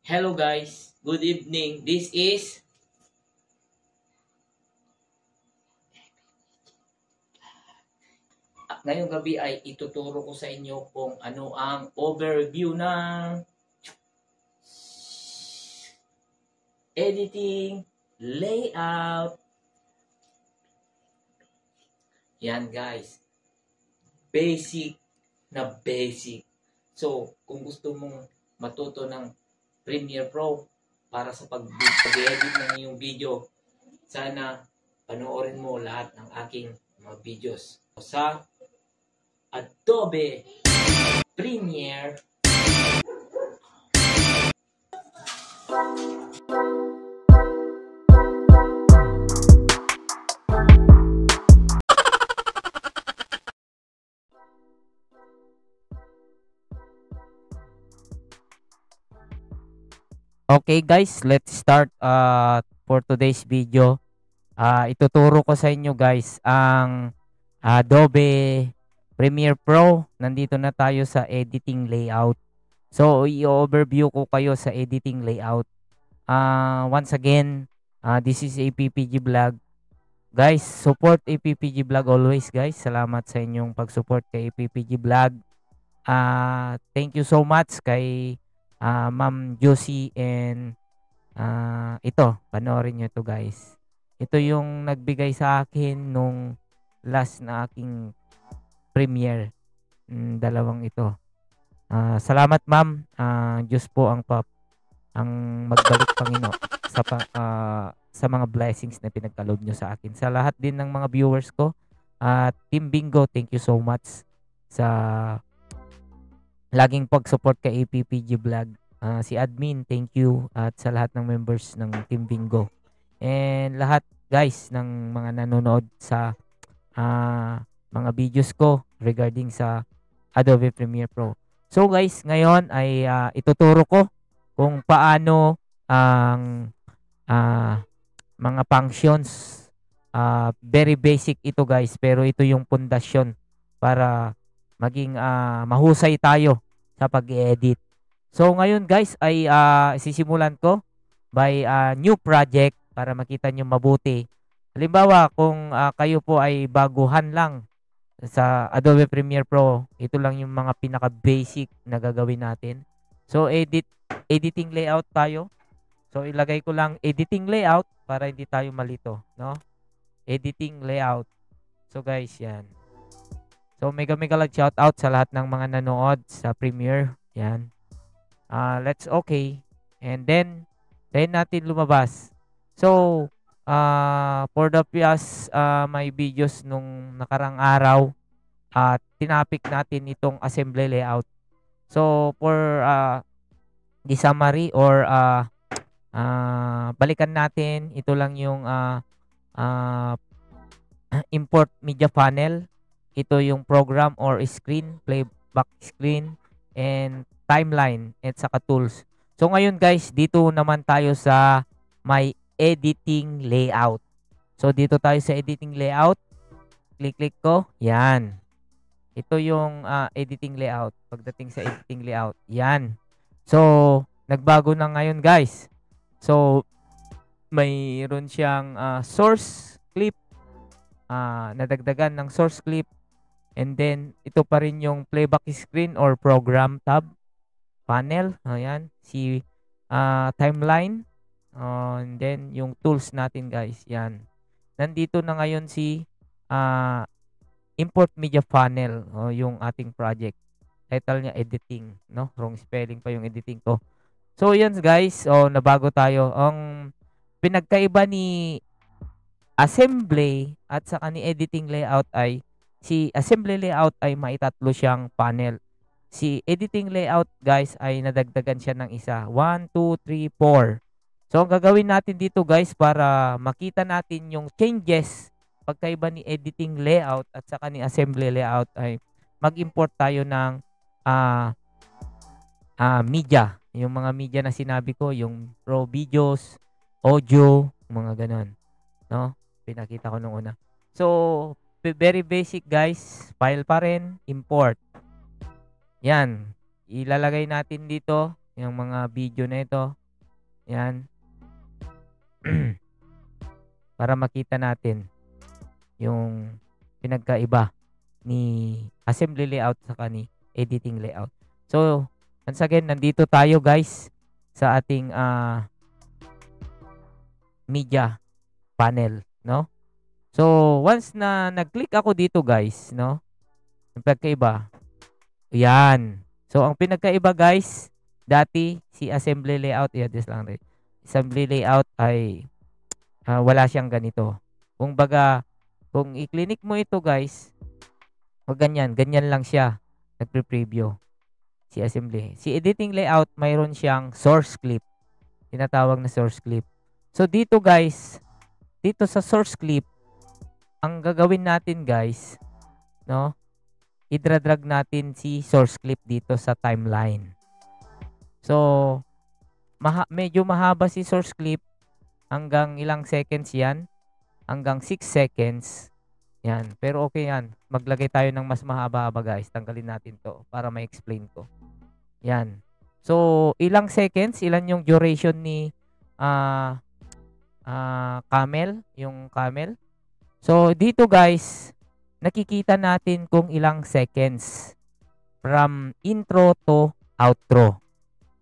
Hello guys, good evening. This is ngayong gabi ay ituturo ko sa inyo kung ano ang overview ng editing layout. Yan guys, basic na basic. So, kung gusto mong matuto ng Premiere Pro para sa pag-edit ng iyong video, sana panoorin mo lahat ng aking mga videos sa Adobe Premiere. Okay guys, let's start for today's video. Ituturo ko sa inyo guys ang Adobe Premiere Pro. Nandito na tayo sa editing layout. So, i-overview ko kayo sa editing layout. Once again, this is APPG Vlog. Guys, support APPG Vlog always guys. Salamat sa inyong pag-support kay APPG Vlog. Thank you so much kay Ma'am Josie and ito, panoorin nyo to guys. Ito yung nagbigay sa akin nung last na aking premiere. Dalawang ito. Salamat ma'am. Diyos po ang magbalik Panginoon sa mga blessings na pinagkaloob nyo sa akin. Sa lahat din ng mga viewers ko. Team Bingo, thank you so much sa laging pag-support kay APPG Vlog. Si admin, thank you. At sa lahat ng members ng Team Bingo. And lahat guys ng mga nanonood sa mga videos ko regarding sa Adobe Premiere Pro. So guys, ngayon ay ituturo ko kung paano ang mga functions. Very basic ito guys, pero ito yung pundasyon para maging mahusay tayo sa pag-edit. So ngayon guys ay sisimulan ko by new project para makita nyo mabuti. Halimbawa kung kayo po ay baguhan lang sa Adobe Premiere Pro, ito lang yung mga pinaka-basic na gagawin natin. So editing layout tayo. So ilagay ko lang editing layout para hindi tayo malito, no? Editing layout. So guys, yan. So mega lang shout out sa lahat ng mga nanood sa Premiere. Yan. Let's okay. And then natin lumabas. So for the past my videos nung nakarang araw, tinapik natin itong assembly layout. So for the summary or balikan natin, ito lang yung import media panel. Ito yung program or screen, playback screen, and timeline, at saka tools. So ngayon guys, dito naman tayo sa may editing layout. So dito tayo sa editing layout. Click ko. Yan. Ito yung editing layout. Pagdating sa editing layout. Yan. So, nagbago na ngayon guys. So, mayroon siyang source clip. Nadagdagan ng source clip. And then, ito pa rin yung playback screen or program tab. Panel. Ayan. Si timeline. And then, yung tools natin guys. Yan. Nandito na ngayon si import media panel. Yung ating project. Title niya editing. No? Wrong spelling pa yung editing ko. So, yan guys. Nabago tayo. Ang pinagkaiba ni assembly at saka ni editing layout ay si assembly layout ay maitatlo siyang panel. Si editing layout guys ay nadagdagan siya ng isa. 1, 2, 3, 4. So ang gagawin natin dito guys para makita natin yung changes pagkaiba ni editing layout at saka ni assembly layout ay mag-import tayo ng media. Yung mga media na sinabi ko, yung Pro Videos, audio, mga ganon. No? Pinakita ko nung una. So, very basic guys. File pa rin. Import. Yan. Ilalagay natin dito yung mga video na ito. Yan. Para makita natin yung pinagkaiba ni assembly layout saka ni editing layout. So, once again, nandito tayo guys sa ating media panel, no? So, once na nag-click ako dito guys, no? Yung pagkaiba, yan. So, ang pinagkaiba guys, dati si assembly layout, i-adjust lang rin. Assembly layout ay wala siyang ganito. Kung baga, kung i-click mo ito guys, o ganyan lang siya. Nagpre-preview si assembly. Si editing layout, mayroon siyang source clip. Tinatawag na source clip. So, dito guys, dito sa source clip, ang gagawin natin guys, no? I-drag natin si source clip dito sa timeline. So, medyo mahaba si source clip. Hanggang ilang seconds yan? Hanggang 6 seconds. Yan. Pero okay yan. Maglagay tayo ng mas mahaba-haba guys. Tanggalin natin to para ma-explain ko. Yan. So, ilang seconds? Ilan yung duration ni camel? Yung camel? So, dito guys, nakikita natin kung ilang seconds from intro to outro.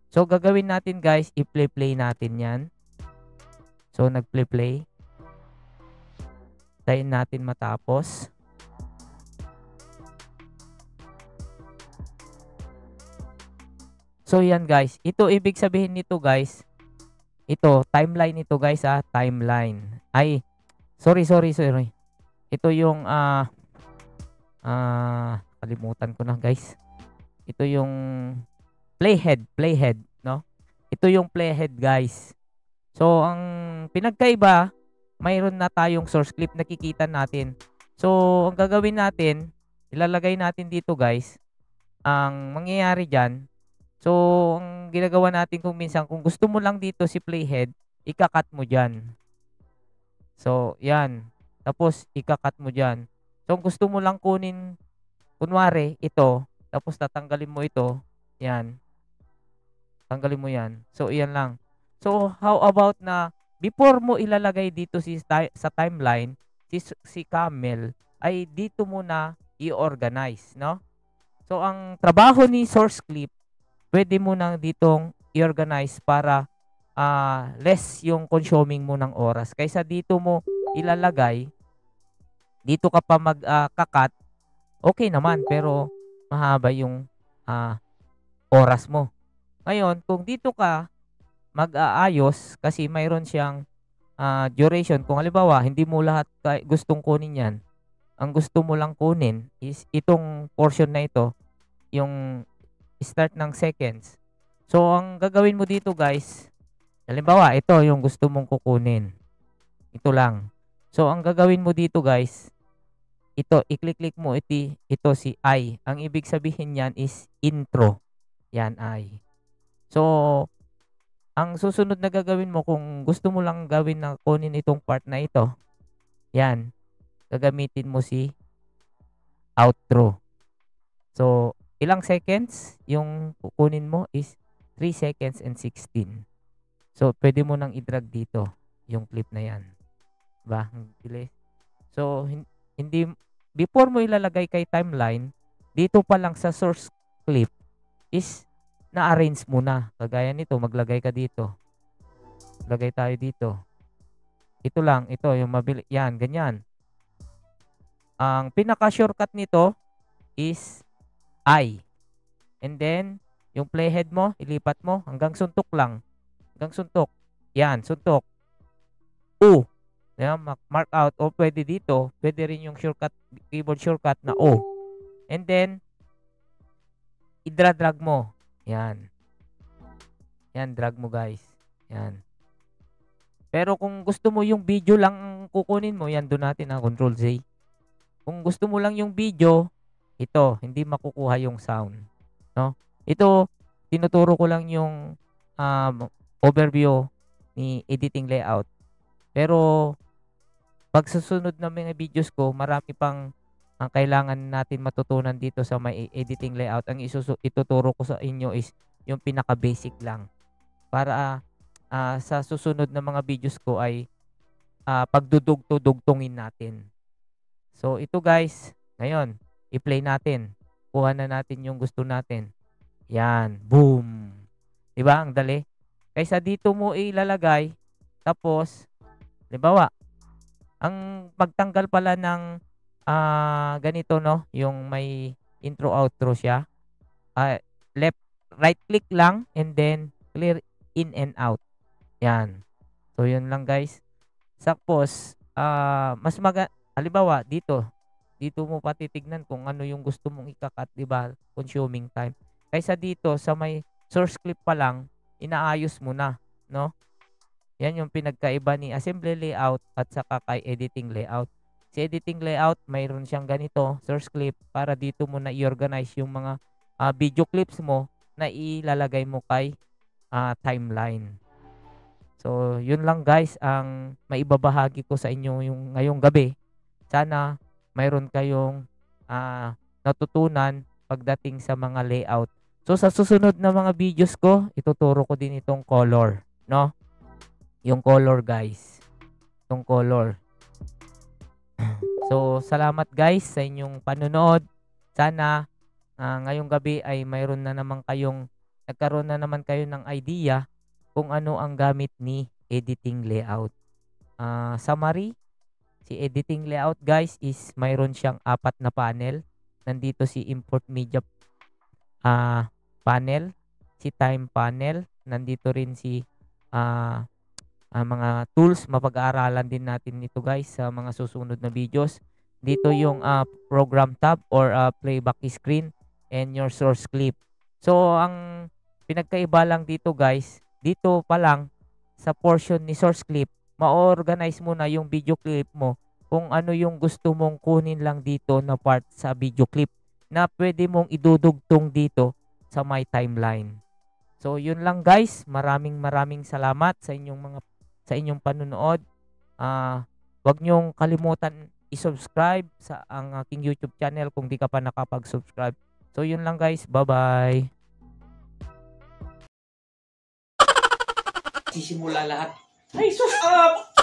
So, gagawin natin guys, i-play natin yan. So, nag-play. Tayin natin matapos. So, yan guys. Ito, ibig sabihin nito guys. Ito, timeline ito guys timeline. Ay, sorry. Ito yung, kalimutan ko na guys. Ito yung playhead, no? Ito yung playhead guys. So, ang pinagkaiba, mayroon na tayong source clip nakikita natin. So, ang gagawin natin, ilalagay natin dito guys, ang mangyayari dyan. So, ang ginagawa natin kung minsan, kung gusto mo lang dito si playhead, ikakat mo dyan. So, yan. Tapos, ikakat mo dyan. So, kung gusto mo lang kunin, kunwari, ito, tapos tatanggalin mo ito, yan. Tanggalin mo yan. So, iyan lang. So, how about na before mo ilalagay dito sa timeline, si camel, ay dito muna i-organize, no? So, ang trabaho ni source clip, pwede mo nang ditong i-organize para less yung consuming mo ng oras. Kaysa dito mo ilalagay, dito ka pa magkakat, okay naman, pero mahaba yung oras mo. Ngayon, kung dito ka mag-aayos kasi mayroon siyang duration. Kung halimbawa, hindi mo lahat gustong kunin yan. Ang gusto mo lang kunin is itong portion na ito, yung start ng seconds. So, ang gagawin mo dito guys, halimbawa, ito yung gusto mong kukunin. Ito lang. So, ang gagawin mo dito guys, ito, i-click mo ito si I. Ang ibig sabihin yan is intro. Yan, I. So, ang susunod na gagawin mo kung gusto mo lang gawin na kunin itong part na ito, yan, gagamitin mo si outro. So, ilang seconds yung kukunin mo is 3 seconds and 16. So, pwede mo nang i-drag dito yung clip na yan. Diba? So, hindi, before mo ilalagay kay timeline, dito pa lang sa source clip is na-arrange mo na. Kagaya nito, maglagay ka dito. Lagay tayo dito. Ito lang, ito, yung mabili. Yan, ganyan. Ang pinaka-shortcut nito is I. And then, yung playhead mo, ilipat mo, hanggang suntok lang. Hanggang suntok. Yan, suntok. O. Yan, mark out. O pwede dito, pwede rin yung shortcut, keyboard shortcut na O. And then, i-drag mo. Yan. Yan, drag mo guys. Yan. Pero kung gusto mo yung video lang ang kukunin mo, yan doon natin Control Z. Kung gusto mo lang yung video, ito, hindi makukuha yung sound. No? Ito, tinuturo ko lang yung overview ni editing layout. Pero, pag susunod na mga videos ko, marami pang ang kailangan natin matutunan dito sa may editing layout. Ang ituturo ko sa inyo is yung pinaka-basic lang para sa susunod na mga videos ko ay pagdudugtong-dugtungin natin. So ito guys, ngayon i-play natin. Kuha na natin yung gusto natin. Yan, boom. 'Di ba? Ang dali. Kaysa dito mo ilalagay tapos, 'di ba, ang pagtanggal pala ng ganito, no, yung may intro outro siya. ah, Left right click lang and then clear in and out. Yan. So yun lang guys. Tapos mas halimbawa dito mo patitignan kung ano yung gusto mong ika-cut, 'di ba? Consuming time. Kaysa dito sa may source clip pa lang, inaayos mo na, no? Yan yung pinagkaiba ni assembly layout at saka kay editing layout. Si editing layout, mayroon siyang ganito, source clip, para dito mo na i-organize yung mga video clips mo na ilalagay mo kay timeline. So, yun lang guys ang maibabahagi ko sa inyo yung ngayong gabi. Sana mayroon kayong natutunan pagdating sa mga layout. So, sa susunod na mga videos ko, ituturo ko din itong color, no? Yung color guys. Itong color. So, salamat guys sa inyong panonood. Sana ngayong gabi ay mayroon na naman nagkaroon na naman kayo ng idea kung ano ang gamit ni editing layout. Summary, si editing layout guys is mayroon siyang 4 na panel. Nandito si import media panel, si time panel, nandito rin si mga tools. Mapag-aaralan din natin ito guys sa mga susunod na videos. Dito yung program tab or playback screen and your source clip. So ang pinagkaiba lang dito guys, dito pa lang sa portion ni source clip, ma-organize mo na yung video clip mo kung ano yung gusto mong kunin lang dito na part sa video clip na pwede mong idudugtong dito sa my timeline. So yun lang guys, maraming salamat sa inyong panunood. Huwag niyong kalimutan i-subscribe sa ang aking YouTube channel kung di ka pa nakapag-subscribe. So yun lang guys, bye-bye. Sisimula lahat. Ay sus!